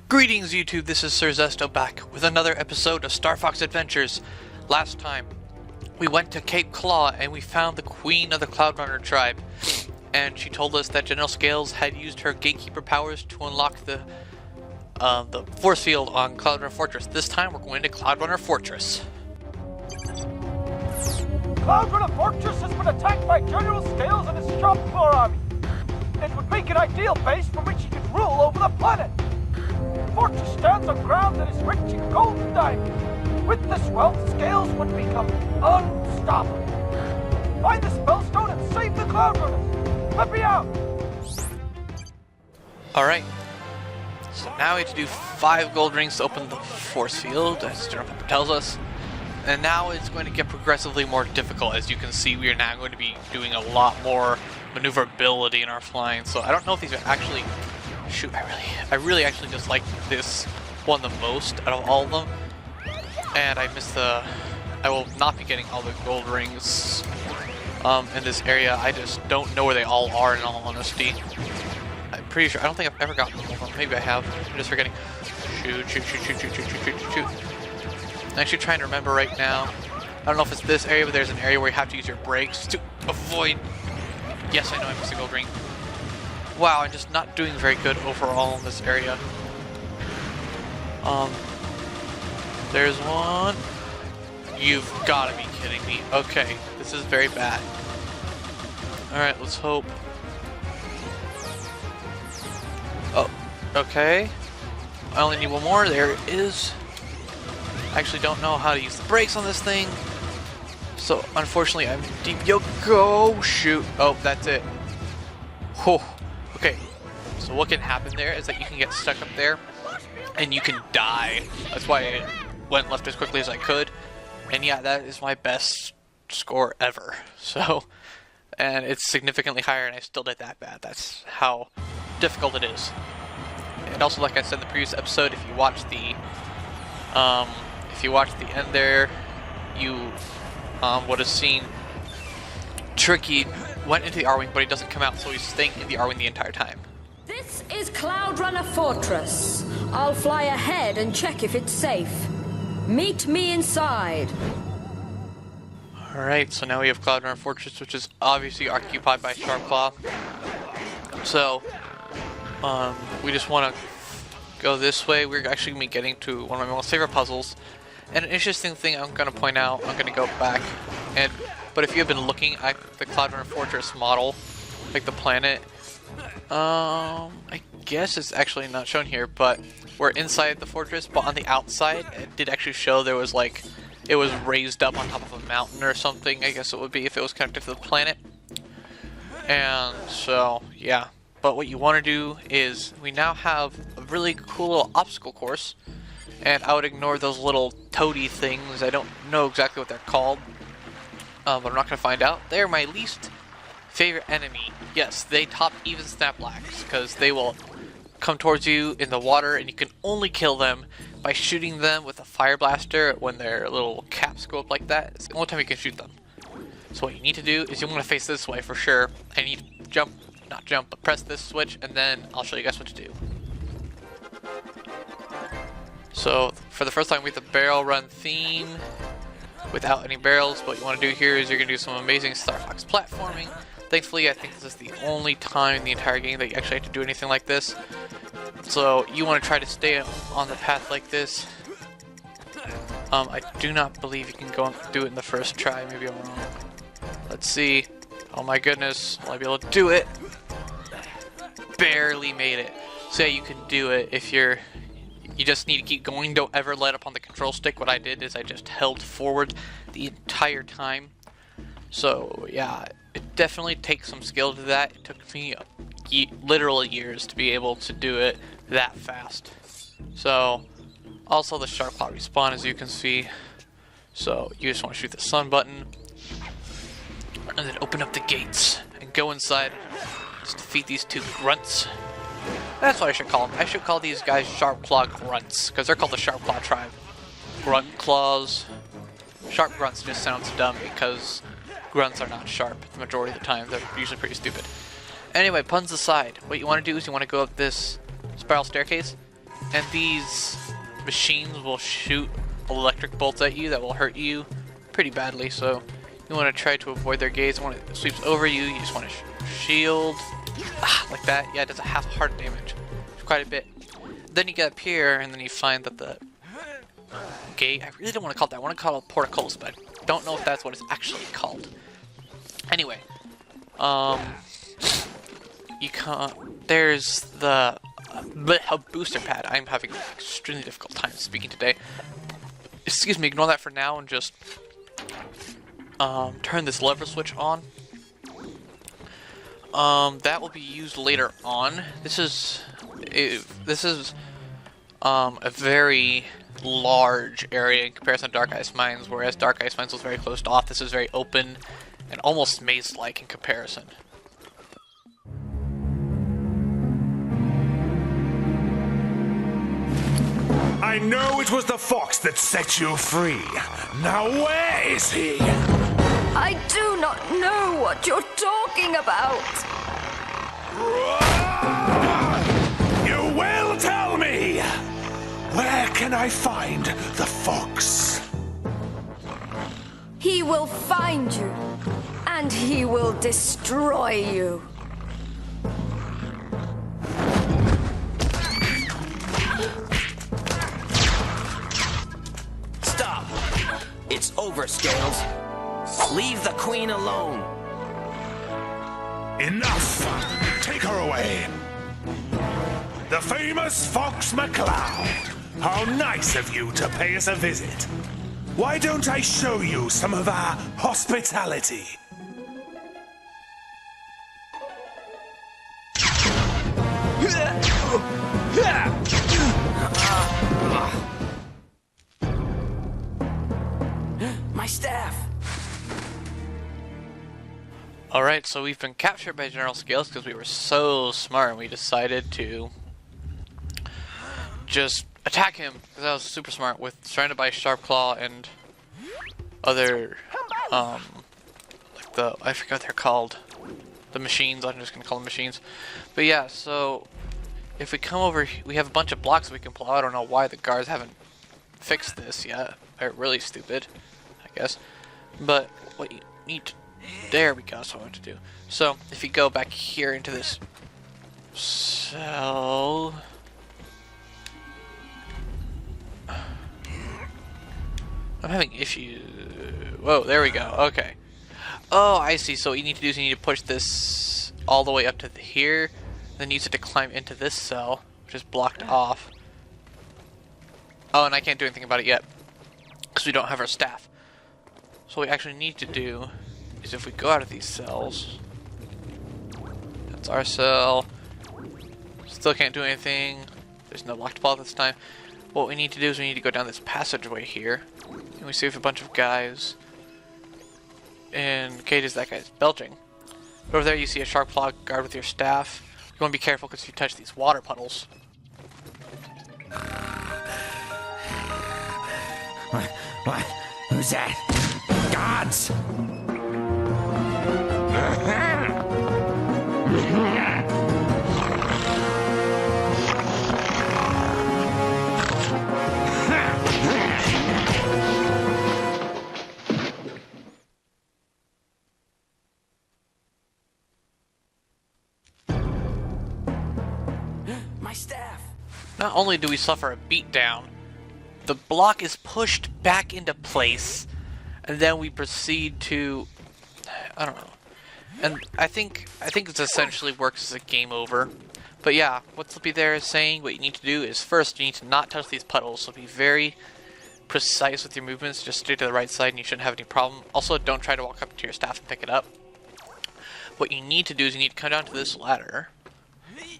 Greetings YouTube, this is Sir Zesto back with another episode of Star Fox Adventures. Last time, we went to Cape Claw and we found the queen of the CloudRunner tribe. And she told us that General Scales had used her gatekeeper powers to unlock the force field on CloudRunner Fortress. This time we're going to CloudRunner Fortress. CloudRunner Fortress has been attacked by General Scales and his Sharp Claw army. It would make an ideal base from which he could rule over the planet. The fortress stands on ground that is rich in gold and diamonds. With this wealth, Scales would become unstoppable. Find the spellstone and save the CloudRunners. Let me out! Alright. So now we have to do 5 gold rings to open the force field, as General Pepper tells us. And now it's going to get progressively more difficult. As you can see, we are now going to be doing a lot more maneuverability in our flying. So I don't know if these are actually... Shoot, I really actually just like this one the most out of all of them. And I missed the... I will not be getting all the gold rings in this area. I just don't know where they all are, in all honesty. I'm pretty sure... I don't think I've ever gotten all of them. Maybe I have. I'm just forgetting. Shoot. I'm actually trying to remember right now. I don't know if it's this area, but there's an area where you have to use your brakes to avoid... Yes, I know I missed a gold ring. Wow, I'm just not doing very good overall in this area. There's one. You've got to be kidding me. Okay, this is very bad. Alright, let's hope. Oh, okay. I only need one more. There it is. I actually don't know how to use the brakes on this thing. So, unfortunately, I'm deep. Yo, go! Shoot. Oh, that's it. Whew. Okay, so what can happen there is that you can get stuck up there and you can die. That's why I went left as quickly as I could. And yeah, that is my best score ever. So, and it's significantly higher and I still did that bad. That's how difficult it is. And also, like I said in the previous episode, if you watch the end there, you would have seen Tricky went into the R-Wing, but he doesn't come out, so he's staying in the R-Wing the entire time. This is CloudRunner Fortress. I'll fly ahead and check if it's safe. Meet me inside. Alright, so now we have CloudRunner Fortress, which is obviously occupied by Sharp Claw. So, we just want to go this way. We're actually going to be getting to one of my most favorite puzzles. And an interesting thing I'm going to point out, I'm going to go back but if you have been looking at the CloudRunner Fortress model, like the planet, I guess it's actually not shown here, but we're inside the fortress, but on the outside, it did actually show there was like, it was raised up on top of a mountain or something, I guess it would be if it was connected to the planet. And so, yeah. But what you want to do is, we now have a really cool little obstacle course, and I would ignore those little toady things. I don't know exactly what they're called. But I'm not going to find out. They're my least favorite enemy. Yes, they top even Snaplacks, because they will come towards you in the water, and you can only kill them by shooting them with a fire blaster when their little caps go up like that. It's the only time you can shoot them. So what you need to do is you want to face this way for sure. I need to but press this switch, and then I'll show you guys what to do. So for the first time, we have the barrel run theme. Without any barrels, what you want to do here is you're going to do some amazing Star Fox platforming. Thankfully, I think this is the only time in the entire game that you actually have to do anything like this. So you want to try to stay on the path like this. I do not believe you can go and do it in the first try. Maybe I'm wrong. Let's see. Oh my goodness. Will I be able to do it? Barely made it. So yeah, you can do it if you're... You just need to keep going. Don't ever let up on the control stick. What I did is I just held forward the entire time. So yeah, it definitely takes some skill to that. It took me literal years to be able to do it that fast. So also the Sharp Claw respawn, as you can see. So you just want to shoot the sun button and then open up the gates and go inside. Just defeat these two grunts. That's what I should call them. I should call these guys Sharp Claw Grunts, because they're called the Sharp Claw tribe. Grunt Claws. Sharp Grunts just sounds dumb, because grunts are not sharp the majority of the time. They're usually pretty stupid. Anyway, puns aside, what you want to do is you want to go up this spiral staircase, And these machines will shoot electric bolts at you that will hurt you pretty badly, so you want to try to avoid their gaze. When it sweeps over you, you just want to shield. Like that. Yeah, it does a half heart damage. It's quite a bit. Then you get up here, and then you find that the gate, I really don't want to call it that. I want to call it portcullis, but I don't know if that's what it's actually called. Anyway, you can't, there's the a booster pad. I'm having an extremely difficult time speaking today. Excuse me, ignore that for now and just turn this lever switch on. That will be used later on. This is a very large area in comparison to Dark Ice Mines, whereas Dark Ice Mines was very closed off. This is very open and almost maze-like in comparison. I know it was the fox that set you free. Now where is he? I do not know what you're talking about. You will tell me! Where can I find the fox? He will find you, and he will destroy you. Stop! It's over, Scales. Leave the queen alone. Enough! Take her away! The famous Fox McCloud! How nice of you to pay us a visit. Why don't I show you some of our hospitality? My staff! Alright, so we've been captured by General Scales because we were so smart and we decided to just attack him because I was super smart with surrounded by Sharp Claw and other like the, I forgot what they're called, the machines. I'm just gonna call them machines. But yeah, so if we come over, we have a bunch of blocks we can pull out. I don't know why the guards haven't fixed this yet. They're really stupid, I guess. But what you need to, there we go, that's what I want to do. So if you go back here into this cell, I'm having issues. Whoa, there we go. Okay. Oh, I see. So what you need to do is you need to push this all the way up to here, then use it to climb into this cell, which is blocked off. Oh, and I can't do anything about it yet because we don't have our staff. So what we actually need to do is if we go out of these cells, that's our cell. Still can't do anything. There's no locked ball this time. What we need to do is we need to go down this passageway here. And we save a bunch of guys in cages. That guy's belching. But over there you see a Sharp Claw guard with your staff. You want to be careful because if you touch these water puddles. What? Who's that? Gods! My staff! Not only do we suffer a beatdown, the block is pushed back into place, and then we proceed to, I don't know. And I think it essentially works as a game over. But yeah, what Slippy there is saying, what you need to do is first you need to not touch these puddles. So be very precise with your movements. Just stay to the right side and you shouldn't have any problem. Also, don't try to walk up to your staff and pick it up. What you need to do is you need to come down to this ladder,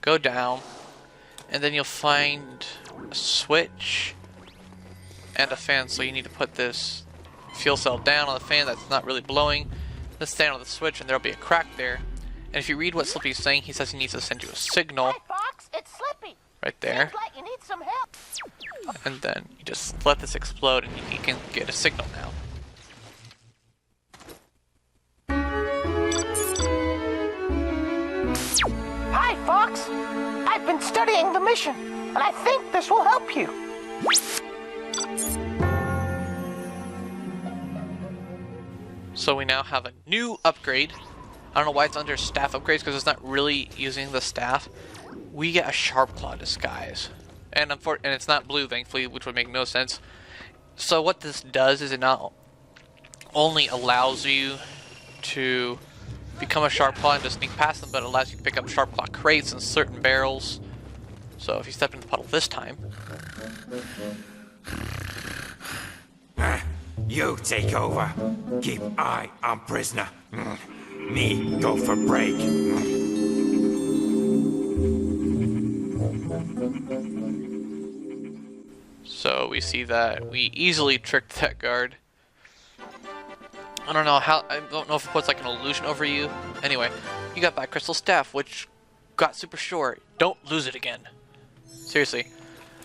go down, and then you'll find a switch and a fan. So you need to put this fuel cell down on the fan that's not really blowing. Then stand on the switch and there'll be a crack there. And if you read what Slippy's saying, he says he needs to send you a signal. Hey, Fox, it's Slippy. Right there. Seems like you need some help. And then you just let this explode and you can get a signal now. Hi, Fox. I've been studying the mission. and I think this will help you. So we now have a new upgrade. I don't know why it's under staff upgrades, because it's not really using the staff. We get a sharp claw disguise. And it's not blue, thankfully, which would make no sense. So what this does is it not only allows you to become a sharp claw and just sneak past them, but it allows you to pick up sharp claw crates and certain barrels. So if you step in the puddle this time... You take over. Keep eye on prisoner. Me go for break. So we see that we easily tricked that guard. I don't know how, I don't know if it puts like an illusion over you. Anyway, you got that crystal staff, which got super short. Don't lose it again. Seriously.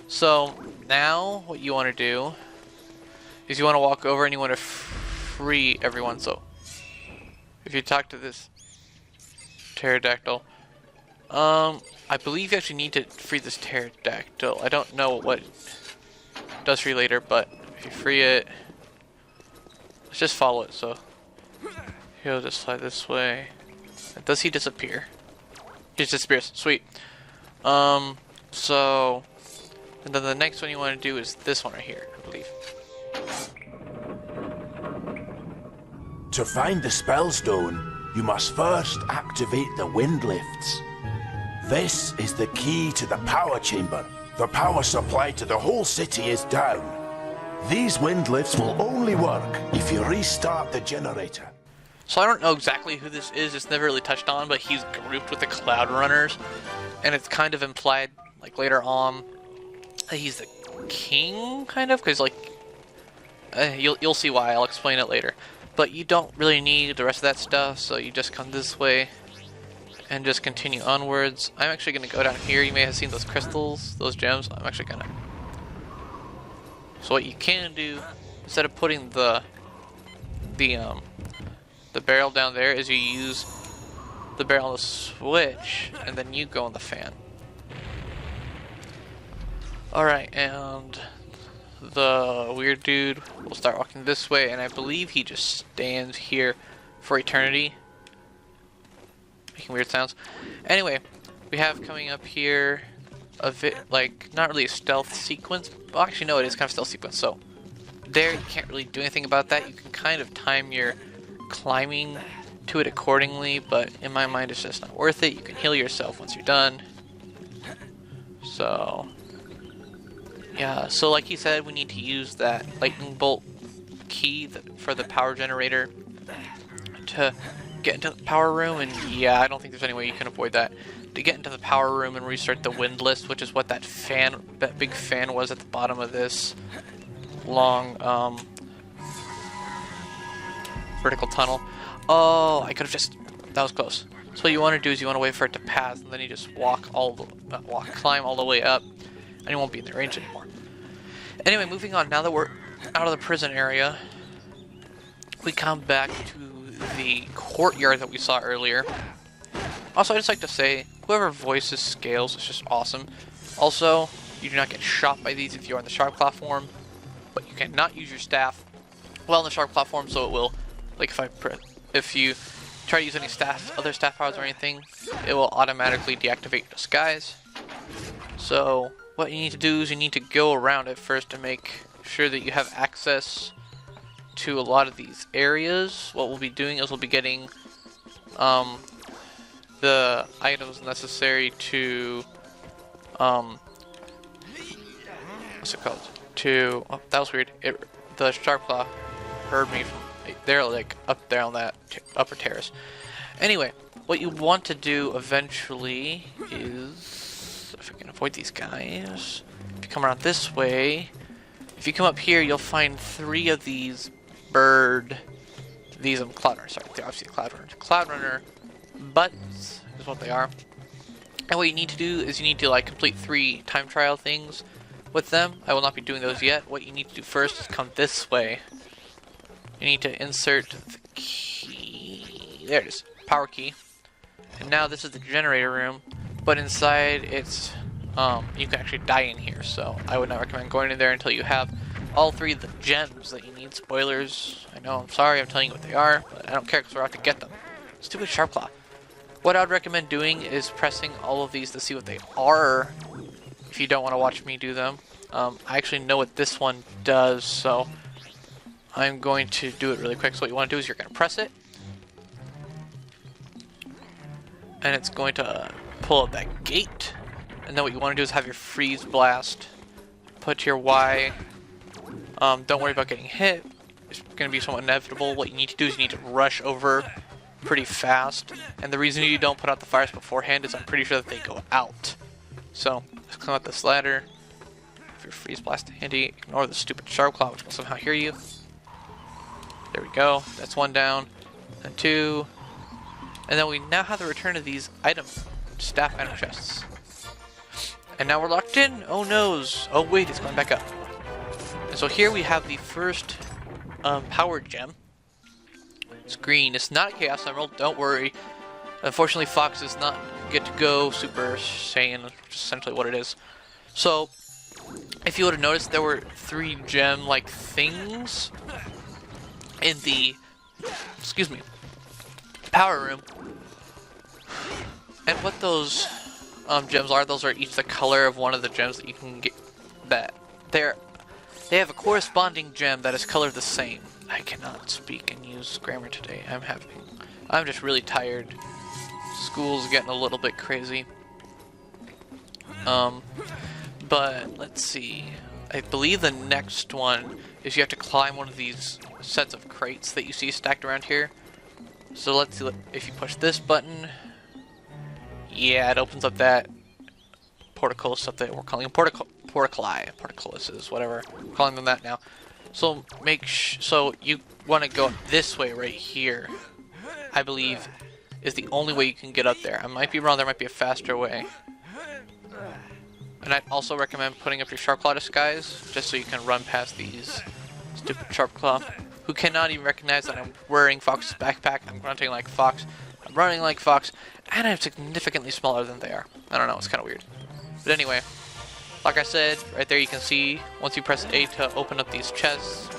So now what you want to do is you want to walk over and you want to free everyone. So if you talk to this pterodactyl, I believe you actually need to free this pterodactyl. I don't know what it does for you later, but if you free it, let's just follow it. So he'll just fly this way. Does he disappear? He just disappears. Sweet. So and then the next one you want to do is this one right here, I believe. To find the spellstone, you must first activate the wind lifts. This is the key to the power chamber. The power supply to the whole city is down. These wind lifts will only work if you restart the generator. So I don't know exactly who this is, it's never really touched on, but he's grouped with the CloudRunners, and it's kind of implied, like later on, that he's the king, kind of, because like, you'll see why, I'll explain it later. But you don't really need the rest of that stuff, so you just come this way, and just continue onwards. I'm actually going to go down here. You may have seen those crystals, those gems. I'm actually going to... So what you can do, instead of putting the barrel down there, is you use the barrel on the switch, and then you go on the fan. Alright, and the weird dude will start walking this way, and I believe he just stands here for eternity. Making weird sounds. Anyway, we have coming up here a bit, like, not really a stealth sequence. Well, actually, no, it is kind of a stealth sequence. So, there, you can't really do anything about that. You can kind of time your climbing to it accordingly, but in my mind, it's just not worth it. You can heal yourself once you're done. So, yeah, so like he said, we need to use that lightning bolt key for the power generator to get into the power room, and yeah, I don't think there's any way you can avoid that. To get into the power room and restart the wind list, which is what that big fan was at the bottom of this long vertical tunnel. Oh, I could have just, that was close. So what you want to do is you want to wait for it to pass, and then you just climb all the way up, and you won't be in the range anymore. Anyway, moving on, now that we're out of the prison area, we come back to the courtyard that we saw earlier. Also, I'd just like to say, whoever voices Scales is just awesome. Also, you do not get shot by these if you're on the sharp platform, but you cannot use your staff while on the sharp platform, so it will, like if you try to use any other staff powers or anything, it will automatically deactivate disguise. So what you need to do is you need to go around it first to make sure that you have access to a lot of these areas. What we'll be doing is we'll be getting the items necessary to what's it called? Oh, that was weird. The sharp claw heard me from they're like up there on that upper terrace. Anyway, what you want to do eventually is, if I can avoid these guys, if you come around this way, if you come up here, you'll find 3 of these CloudRunner, sorry, they're obviously CloudRunner buttons is what they are. And what you need to do is you need to like complete 3 time trial things with them. I will not be doing those yet. What you need to do first is come this way. You need to insert the key. There it is. Power key. And now this is the generator room, but inside it's you can actually die in here. So I would not recommend going in there until you have all 3 of the gems that you need. Spoilers. I know, I'm sorry, I'm telling you what they are, but I don't care because we're out to get them. Stupid Sharpclaw. What I would recommend doing is pressing all of these to see what they are, if you don't want to watch me do them. I actually know what this one does, so I'm going to do it really quick. So what you want to do is you're going to press it, and it's going to pull up that gate. And then what you want to do is have your freeze blast. Put your Y. Don't worry about getting hit. It's going to be somewhat inevitable. What you need to do is you need to rush over pretty fast. And the reason you don't put out the fires beforehand is I'm pretty sure that they go out. So, let's climb up this ladder. If your freeze blast handy, ignore the stupid Sharpclaw, which will somehow hear you. There we go. That's 1 down. And 2. And then we now have the return of these staff item chests. And now we're locked in. Oh noes. Oh wait, it's going back up. And so here we have the first power gem. It's green. It's not a Chaos Emerald. Don't worry. Unfortunately, Fox does not get to go Super Saiyan, which is essentially what it is. So, if you would have noticed, there were 3 gem-like things in the, power room. And what those gems are, those are each the color of one of the gems that you can get. They have a corresponding gem that is colored the same. I cannot speak and use grammar today. I'm just really tired. School's getting a little bit crazy. But let's see. I believe the next one is you have to climb one of these sets of crates that you see stacked around here. So let's see if you push this button. Yeah, it opens up that portico stuff that we're calling them portcullises, whatever. We're calling them that now. So so you want to go this way right here. I believe is the only way you can get up there. I might be wrong. There might be a faster way. And I'd also recommend putting up your Sharpclaw disguise just so you can run past these stupid Sharpclaw who cannot even recognize that I'm wearing Fox's backpack. I'm grunting like Fox. I'm running like Fox. And I'm significantly smaller than they are. I don't know, it's kind of weird. But anyway, like I said, right there you can see, once you press A to open up these chests,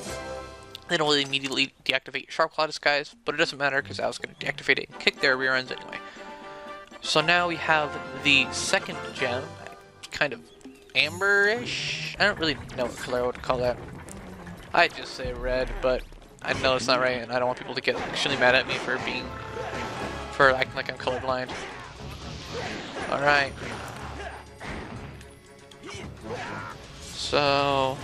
it'll immediately deactivate your Sharpclaw disguise, but it doesn't matter because I was going to deactivate it and kick their rear ends anyway. So now we have the second gem, kind of amberish? I don't really know what color I would call that. I just say red, but I know it's not right, and I don't want people to get extremely mad at me for acting like I'm colorblind. Alright. So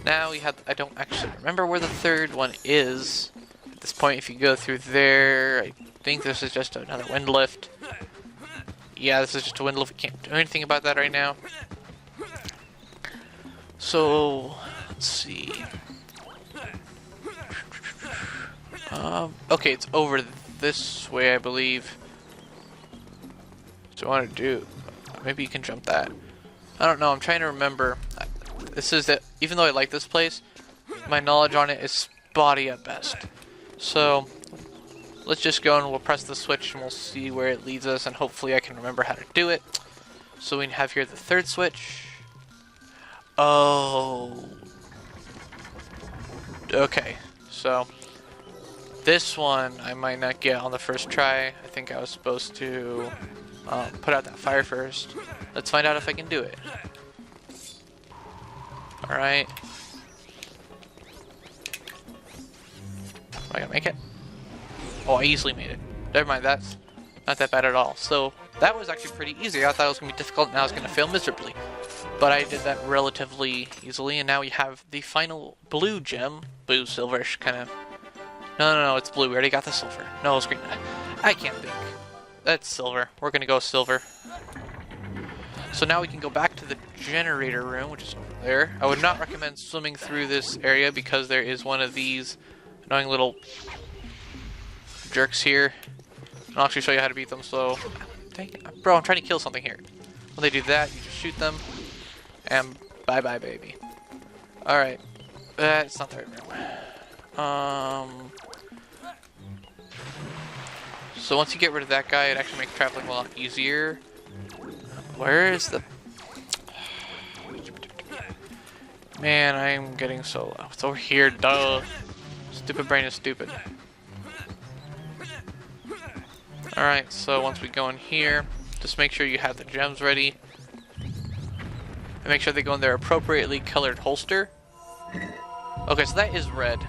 now we have, I don't actually remember where the third one is. At this point, if you go through there, I think this is just another wind lift. Yeah, this is just a wind lift. We can't do anything about that right now. So let's see. Okay, it's over this way, I believe. So I want to do. Maybe you can jump that. I don't know. I'm trying to remember. This is that. Even though I like this place, my knowledge on it is spotty at best. So let's just go and we'll press the switch and we'll see where it leads us, and hopefully I can remember how to do it. So we have here the third switch. Oh. Okay. So this one I might not get on the first try. I think I was supposed to put out that fire first. Let's find out if I can do it. Alright. Am I gonna make it? Oh, I easily made it. Never mind, that's not that bad at all. So that was actually pretty easy. I thought it was gonna be difficult and I was gonna fail miserably. But I did that relatively easily, and now we have the final blue gem. Blue, silverish, kind of. No, it's blue. We already got the silver. No, it's green. I can't think. That's silver. We're gonna go silver. So now we can go back to the generator room, which is over there. I would not recommend swimming through this area because there is one of these annoying little jerks here. I'll actually show you how to beat them, so... Dang it. Bro, I'm trying to kill something here. When they do that, you just shoot them, and bye-bye, baby. Alright. It's not the right room. So once you get rid of that guy, it actually makes traveling a lot easier. Where is the Man, I'm getting so low. It's over here, duh. Stupid brain is stupid. Alright, so once we go in here, just make sure you have the gems ready. And make sure they go in their appropriately colored holster. Okay, so that is red.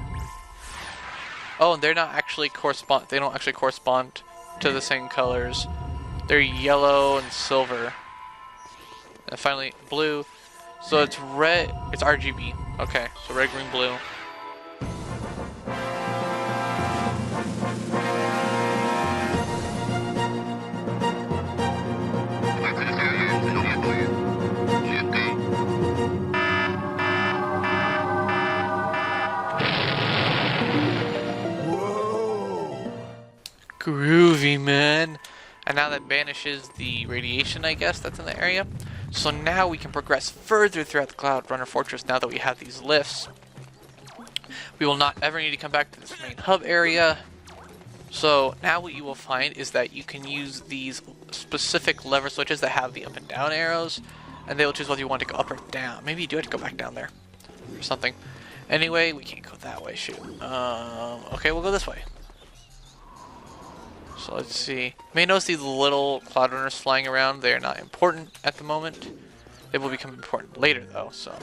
Oh, and they're not actually correspond. They don't actually correspond to the same colors. They're yellow and silver. And finally, blue. So it's red. It's RGB. Okay, so red, green, blue. Groovy, man. And now that banishes the radiation, I guess, that's in the area. So now we can progress further throughout the CloudRunner Fortress now that we have these lifts. We will not ever need to come back to this main hub area. So now what you will find is that you can use these specific lever switches that have the up and down arrows, and they will choose whether you want to go up or down. Maybe you do have to go back down there or something. Anyway, we can't go that way, shoot. Okay, we'll go this way. So let's see. You may notice these little cloud runners flying around. They are not important at the moment. They will become important later though, so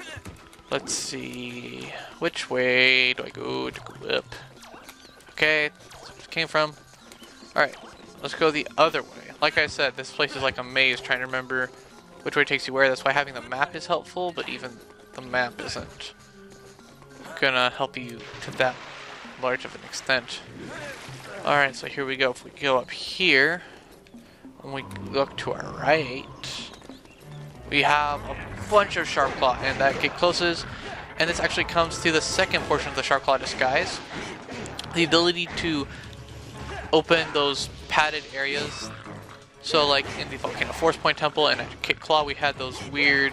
let's see. Which way do I go to go up? Okay, that's where it came from. Alright, let's go the other way. Like I said, this place is like a maze trying to remember which way takes you where. That's why having the map is helpful, but even the map isn't gonna help you to that large of an extent. Alright, so here we go. If we go up here, when we look to our right, we have a bunch of Sharp Claw, and that get closes. And this actually comes to the second portion of the Sharp Claw disguise. The ability to open those padded areas. So like in the Volcano Force Point Temple and at Kick Claw, we had those weird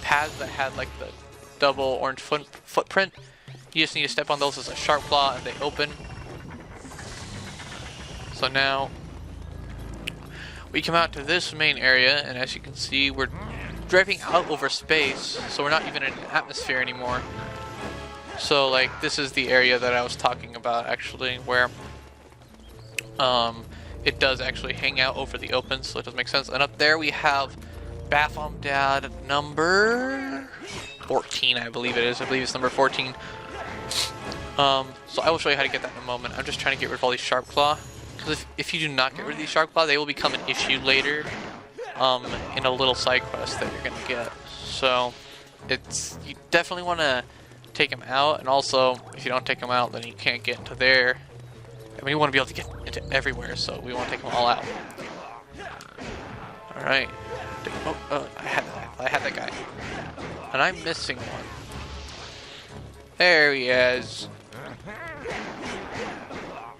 pads that had like the double orange footprint. You just need to step on those as a Sharp Claw and they open. So now we come out to this main area, and as you can see, we're driving out over space, so we're not even in an atmosphere anymore. So like this is the area that I was talking about actually, where it does actually hang out over the open, so it does make sense. And up there we have Baphomet number 14, I believe it is. I believe it's number 14. So I will show you how to get that in a moment. I'm just trying to get rid of all these Sharp Claw. Because if you do not get rid of these Sharp Claw, they will become an issue later in a little side quest that you're going to get. So you definitely want to take them out, and also if you don't take them out, then you can't get into there. I mean, you want to be able to get into everywhere, so we want to take them all out. Alright. Oh, I had that guy. And I'm missing one. There he is.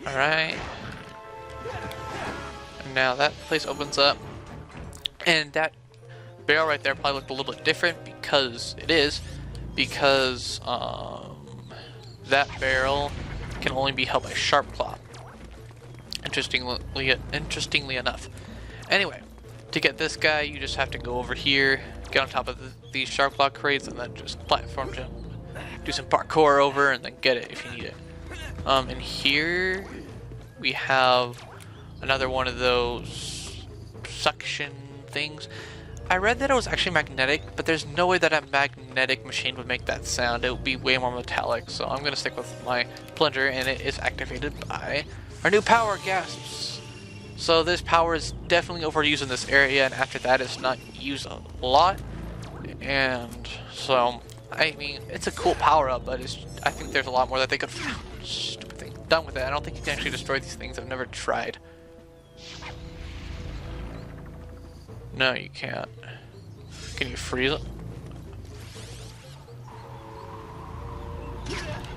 Alright. Now that place opens up, and that barrel right there probably looked a little bit different because that barrel can only be held by Sharp Claw. Interestingly enough. Anyway, to get this guy, you just have to go over here, get on top of these Sharp Claw crates, and then just platform jump, do some parkour over, and then get it if you need it. And here we have another one of those suction things. I read that it was actually magnetic, but there's no way that a magnetic machine would make that sound. It would be way more metallic, so I'm going to stick with my plunger, and it is activated by our new power gasps. So this power is definitely overused in this area, and after that it's not used a lot. And so, I mean, it's a cool power-up, but I think there's a lot more that they could stupid thing done with it. I don't think you can actually destroy these things. I've never tried. No, you can't. Can you freeze them?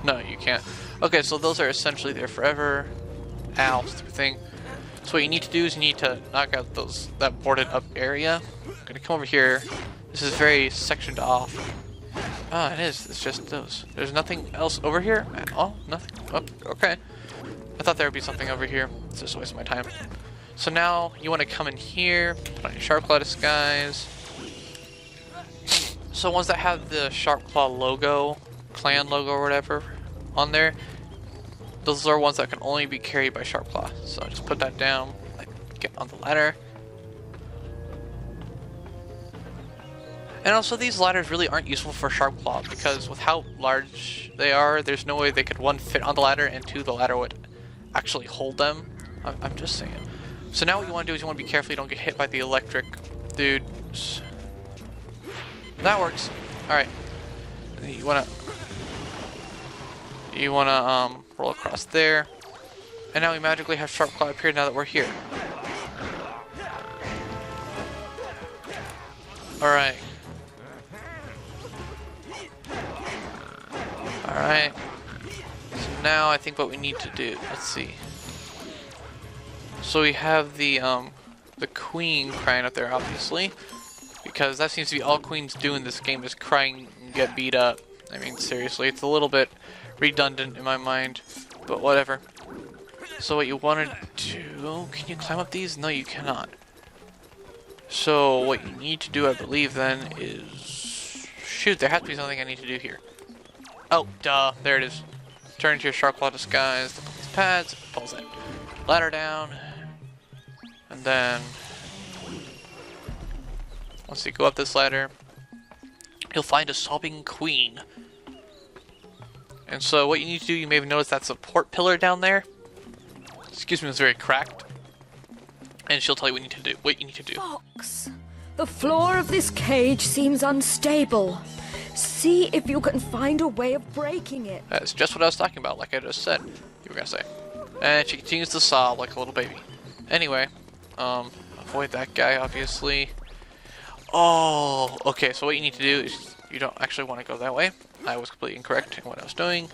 No, you can't. Okay, so those are essentially there forever. Ow, stupid thing. So what you need to do is you need to knock out that boarded up area. I'm gonna come over here. This is very sectioned off. Ah, it is. It's just those. There's nothing else over here at all? Nothing? Oh, okay. I thought there would be something over here. It's just a waste of my time. So now you want to come in here, put on your Sharp Claw disguise, So ones that have the Sharp Claw logo, clan logo or whatever on there, those are ones that can only be carried by Sharp Claw. So just put that down, like get on the ladder. And also these ladders really aren't useful for Sharp Claw because with how large they are, there's no way they could one, fit on the ladder, and two, the ladder would actually hold them. I'm just saying. So now what you want to do is you want to be careful you don't get hit by the electric dudes. That works. Alright. You wanna roll across there. And now we magically have Sharp Claw appear now that we're here. Alright. Alright. So now I think what we need to do, let's see. So we have the queen crying up there, obviously. Because that seems to be all queens do in this game, is crying and get beat up. I mean, seriously, it's a little bit redundant in my mind, but whatever. So what you want to do, can you climb up these? No, you cannot. So what you need to do, I believe, then is... Shoot, there has to be something I need to do here. Oh, duh, there it is. Turn into your Sharp Claw disguise, look at these pads, pulls that ladder down, and then once you go up this ladder, you'll find a sobbing queen. And so what you need to do, you may have noticed that support pillar down there. Excuse me, it's very cracked. And she'll tell you what you need to do. Fox, the floor of this cage seems unstable. See if you can find a way of breaking it. That's just what I was talking about, like I just said. You were gonna say. And she continues to sob like a little baby. Anyway, avoid that guy, obviously. Oh, okay, so what you need to do is you don't actually want to go that way. I was completely incorrect in what I was doing.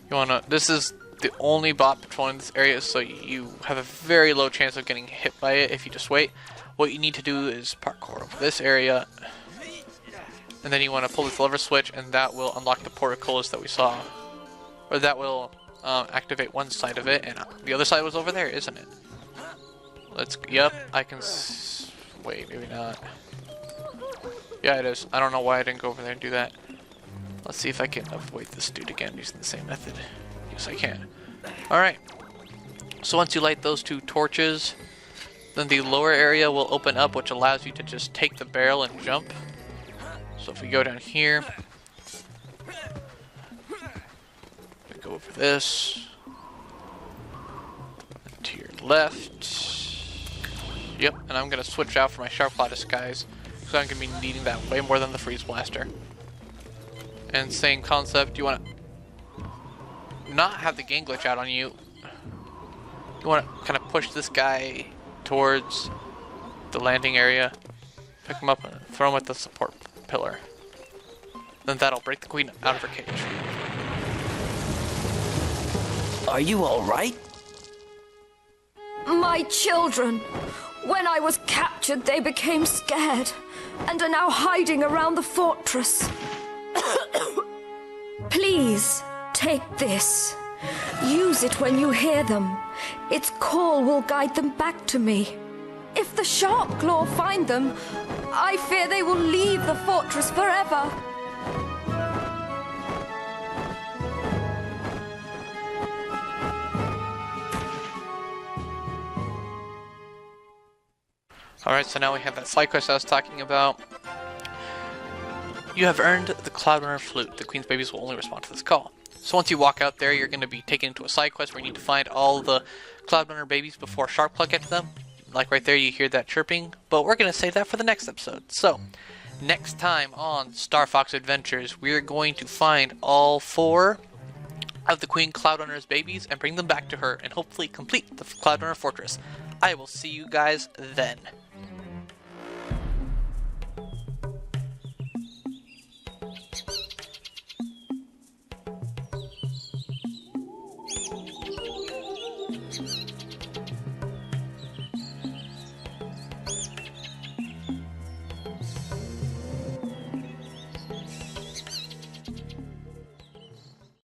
You wanna, this is the only bot patrolling this area, so you have a very low chance of getting hit by it if you just wait. What you need to do is parkour over this area, and then you want to pull this lever switch, and that will unlock the portcullis that we saw. Or that will activate one side of it, and the other side was over there, isn't it? Yep, I can wait, maybe not. Yeah, it is. I don't know why I didn't go over there and do that. Let's see if I can avoid this dude again using the same method. Yes, I can. Alright. So once you light those two torches, then the lower area will open up, which allows you to just take the barrel and jump. So if we go down here, we go over this, and to your left. Yep, and I'm going to switch out for my Sharp Claw disguise, because I'm going to be needing that way more than the Freeze Blaster. And same concept, you want to not have the game glitch out on you. You want to kind of push this guy towards the landing area, pick him up and throw him at the support pillar. Then that'll break the queen out of her cage. Are you alright? My children. When I was captured, they became scared and are now hiding around the fortress. Please, take this. Use it when you hear them. Its call will guide them back to me. If the Sharp Claw find them, I fear they will leave the fortress forever. Alright, so now we have that side quest I was talking about. You have earned the CloudRunner Flute. The Queen's babies will only respond to this call. So once you walk out there, you're going to be taken into a side quest where you need to find all the CloudRunner babies before Sharp Claw gets to them. Like right there, you hear that chirping, but we're going to save that for the next episode. So, next time on Star Fox Adventures, we're going to find all 4 of the Queen CloudRunner's babies and bring them back to her and hopefully complete the CloudRunner Fortress. I will see you guys then.